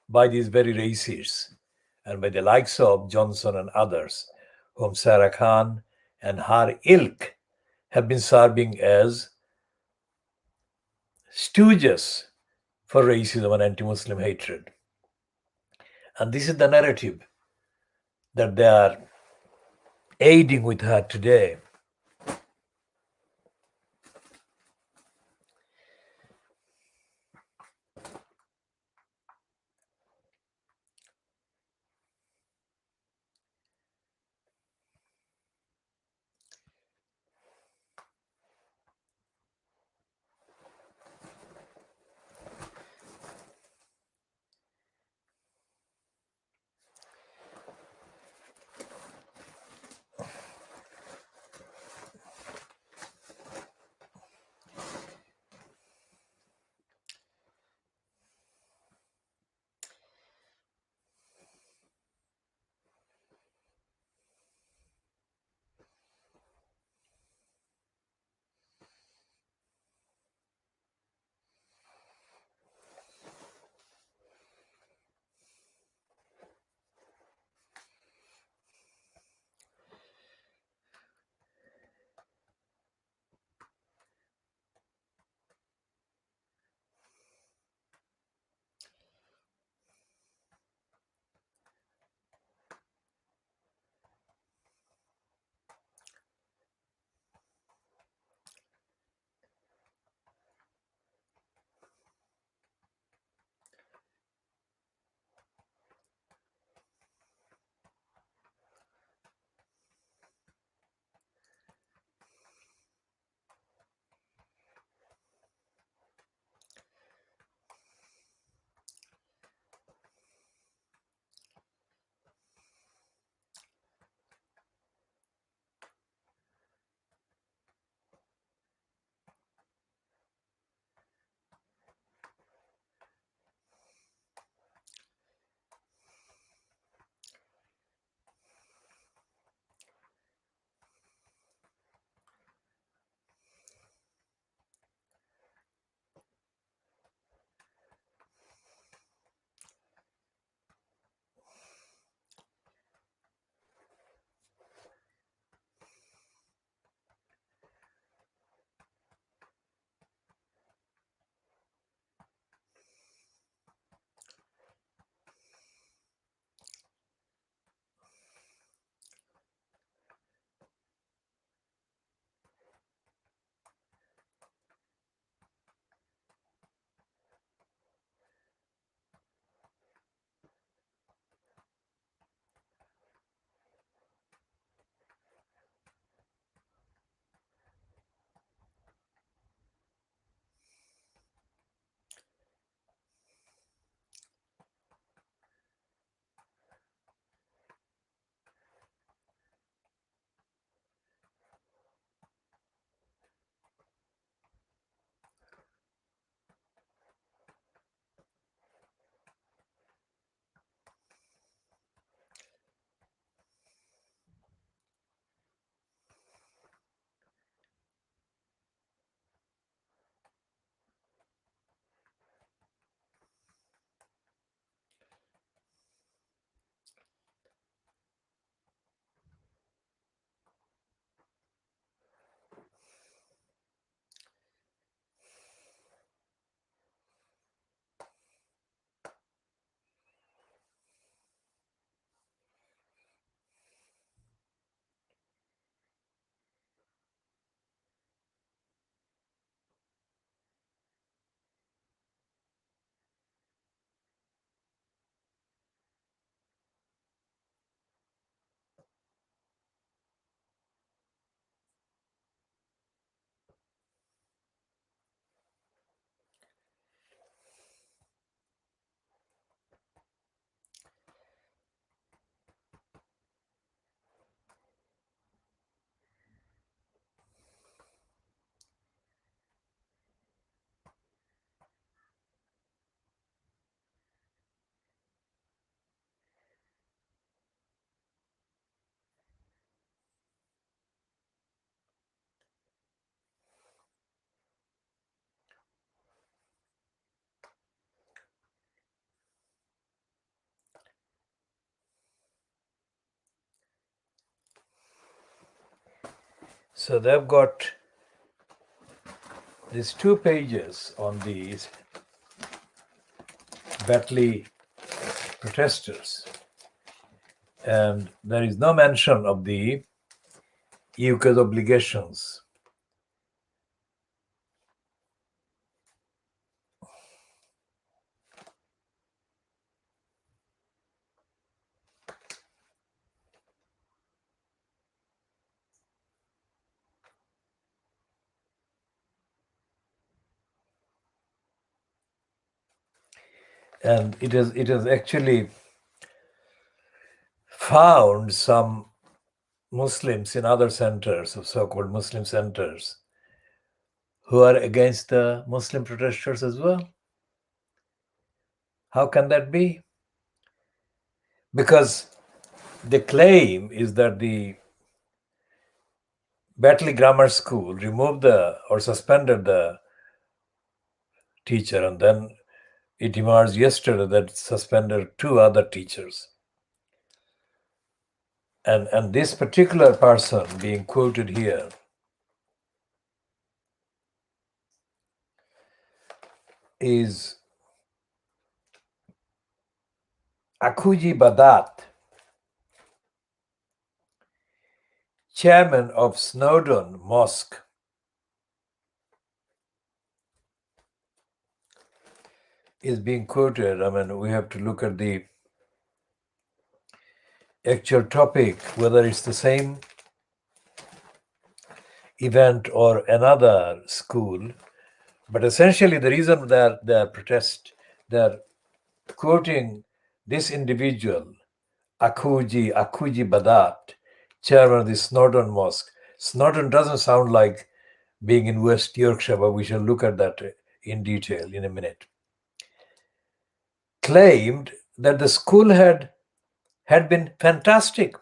by these very racists and by the likes of Johnson and others, whom Sarah Khan and her ilk have been serving as stooges for racism and anti-Muslim hatred. And this is the narrative that they are aiding with her today. So they've got these 2 pages on these Batley protesters, and there is no mention of the UK's obligations. And it has actually found some Muslims in other centers, of so-called Muslim centers, who are against the Muslim protesters as well. How can that be? Because the claim is that the Batley Grammar School removed or suspended the teacher, and then it emerged yesterday that suspended 2 other teachers. And this particular person being quoted here is Akuji Badat, chairman of Snowdon Mosque. Is being quoted. I mean, we have to look at the actual topic, whether it's the same event or another school. But essentially, the reason that they're quoting this individual, Akuji Badat, chairman of the Snowdon Mosque. Snowdon doesn't sound like being in West Yorkshire, but we shall look at that in detail in a minute. Claimed that the school had been fantastic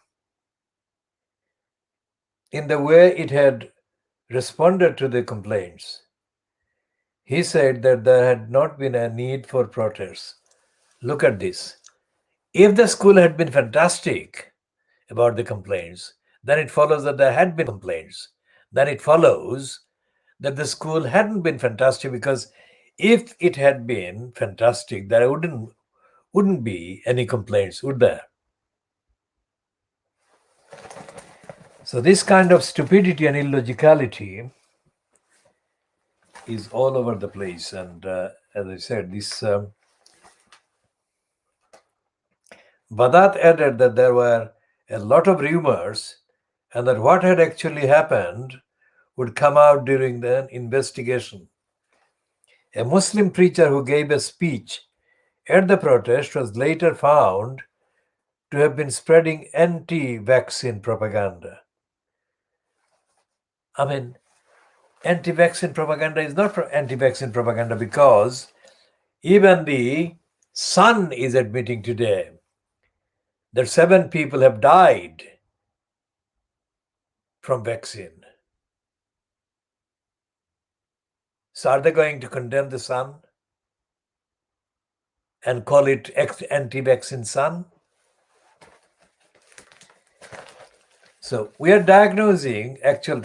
in the way it had responded to the complaints. He said that there had not been a need for protests. Look at this. If the school had been fantastic about the complaints, then it follows that there had been complaints. Then it follows that the school hadn't been fantastic, because if it had been fantastic, there wouldn't be any complaints, would there? So this kind of stupidity and illogicality is all over the place. And as I said, this Badat added that there were a lot of rumors, and that what had actually happened would come out during the investigation. A Muslim preacher who gave a speech at the protest was later found to have been spreading anti-vaccine propaganda. I mean, anti-vaccine propaganda is not anti-vaccine propaganda, because even the Sun is admitting today that 7 people have died from vaccine. So are they going to condemn the Sun and call it anti-vaccine Sun? So we are diagnosing actual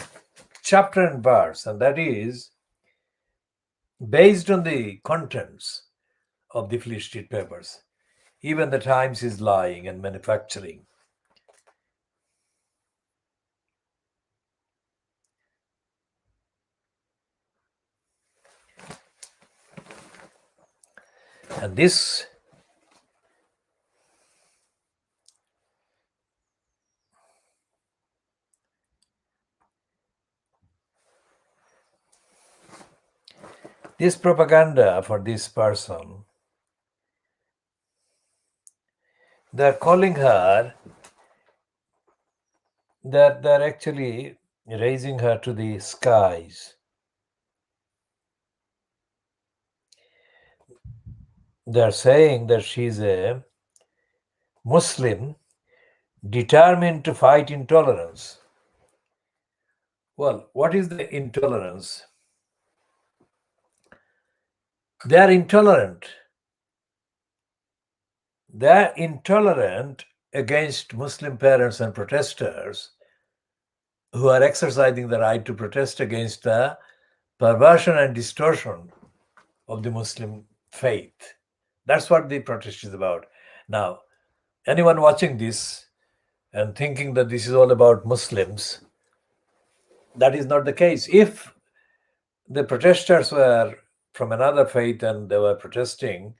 chapter and verse, and that is based on the contents of the Fleet Street papers. Even the Times is lying and manufacturing. And this propaganda for this person, they're calling her, that they're actually raising her to the skies. They're saying that she's a Muslim determined to fight intolerance. Well, what is the intolerance? They are intolerant. They are intolerant against Muslim parents and protesters who are exercising the right to protest against the perversion and distortion of the Muslim faith. That's what the protest is about. Now, anyone watching this and thinking that this is all about Muslims, that is not the case. If the protesters were from another faith and they were protesting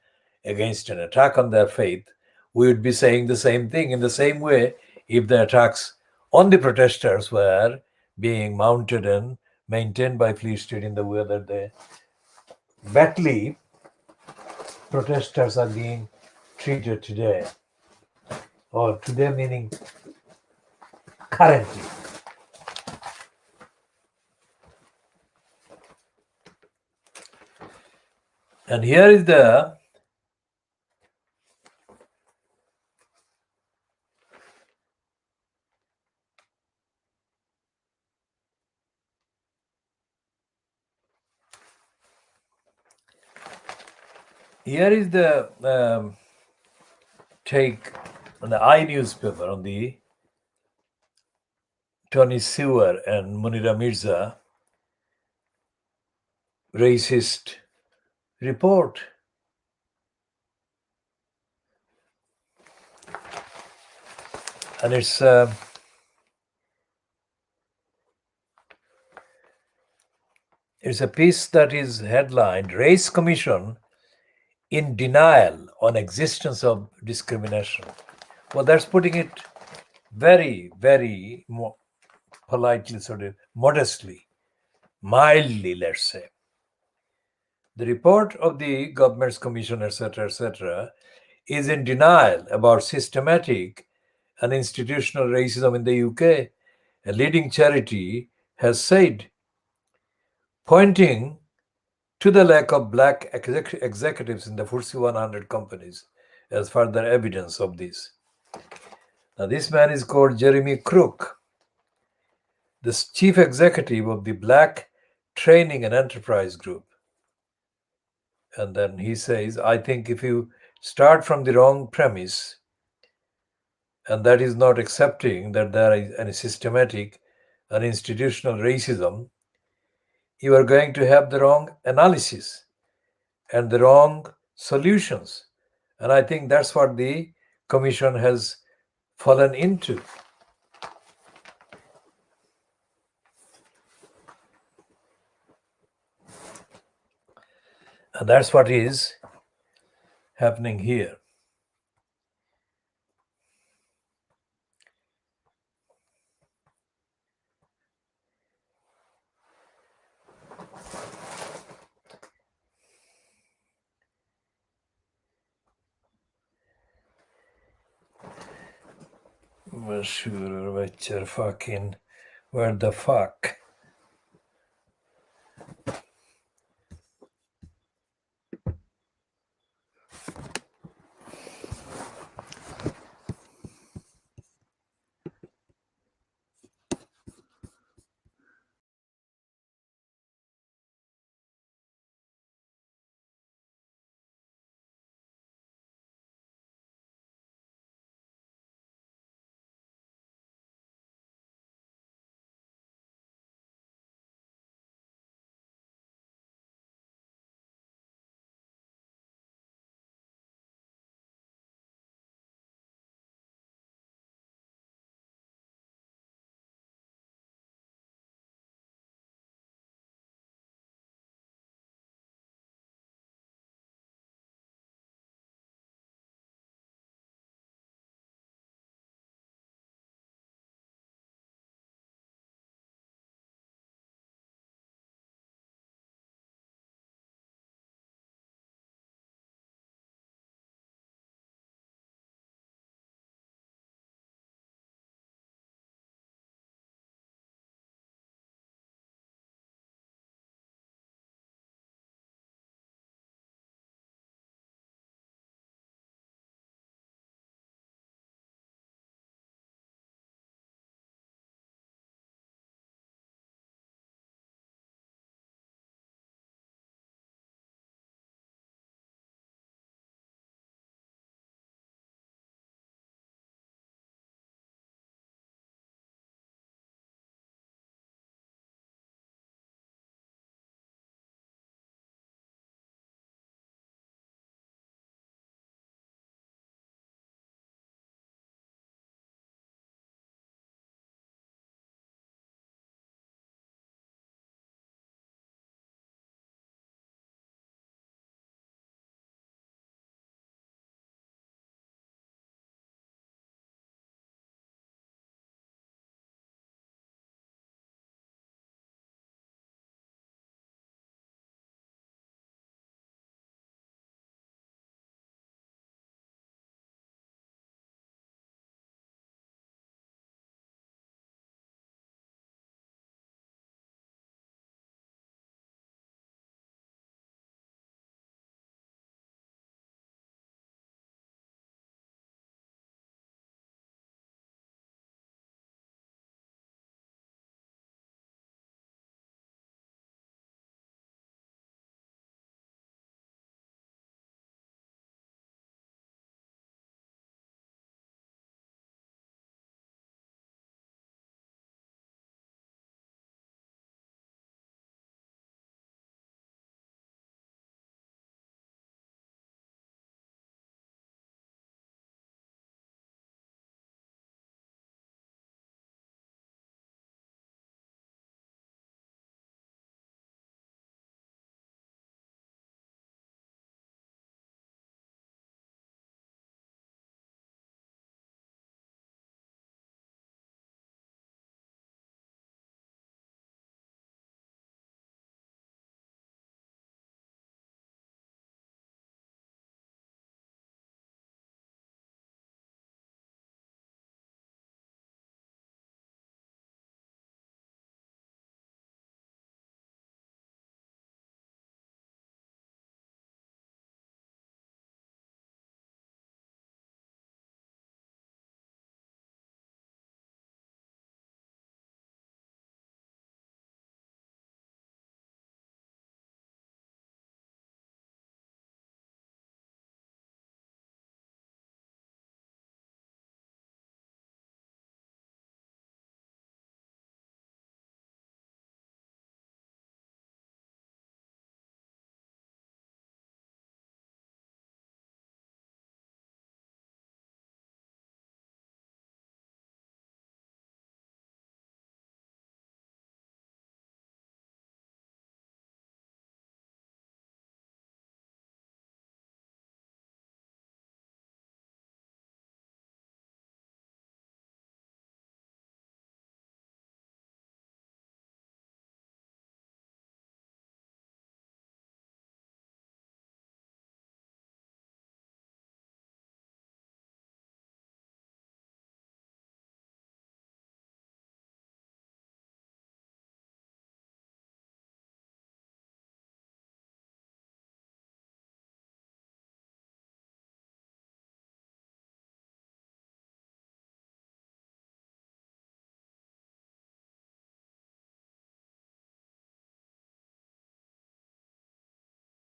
against an attack on their faith, we would be saying the same thing. In the same way, if the attacks on the protesters were being mounted and maintained by Fleet Street in the way that the Batley protesters are being treated today, or today meaning currently. And here is the take on the I newspaper on the Tony Sewer and Munira Mirza racist report. And it's a piece that is headlined Race Commission in Denial on Existence of Discrimination. Well, that's putting it very, very politely, sort of modestly, mildly, let's say. The report of the government's commission, etc., is in denial about systematic and institutional racism in the UK. A leading charity has said, pointing to the lack of black executives in the FTSE 100 companies as further evidence of this. Now, this man is called Jeremy Crook, the chief executive of the Black Training and Enterprise Group. And then he says, I think if you start from the wrong premise, and that is not accepting that there is any systematic and institutional racism, you are going to have the wrong analysis and the wrong solutions. And I think that's what the commission has fallen into. And that's what is happening here. Fucking, where the fuck?